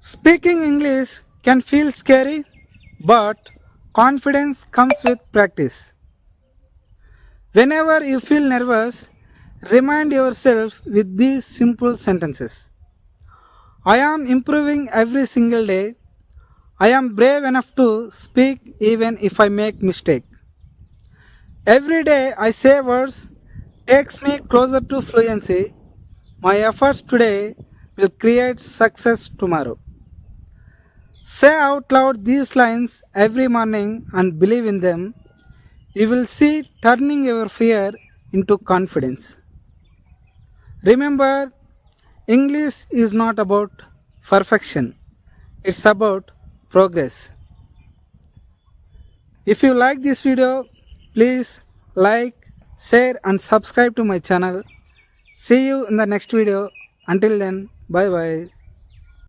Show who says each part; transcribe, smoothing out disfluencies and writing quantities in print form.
Speaker 1: Speaking English can feel scary, but confidence comes with practice. Whenever you feel nervous, remind yourself with these simple sentences. I am improving every single day. I am brave enough to speak even if I make mistake. Every day I say words takes me closer to fluency. My efforts today will create success tomorrow. Say out loud these lines every morning and believe in them. You will see turning your fear into confidence. Remember, English is not about perfection, it's about progress. If you like this video, please like, share, and subscribe to my channel. See you in the next video. Until then, bye bye.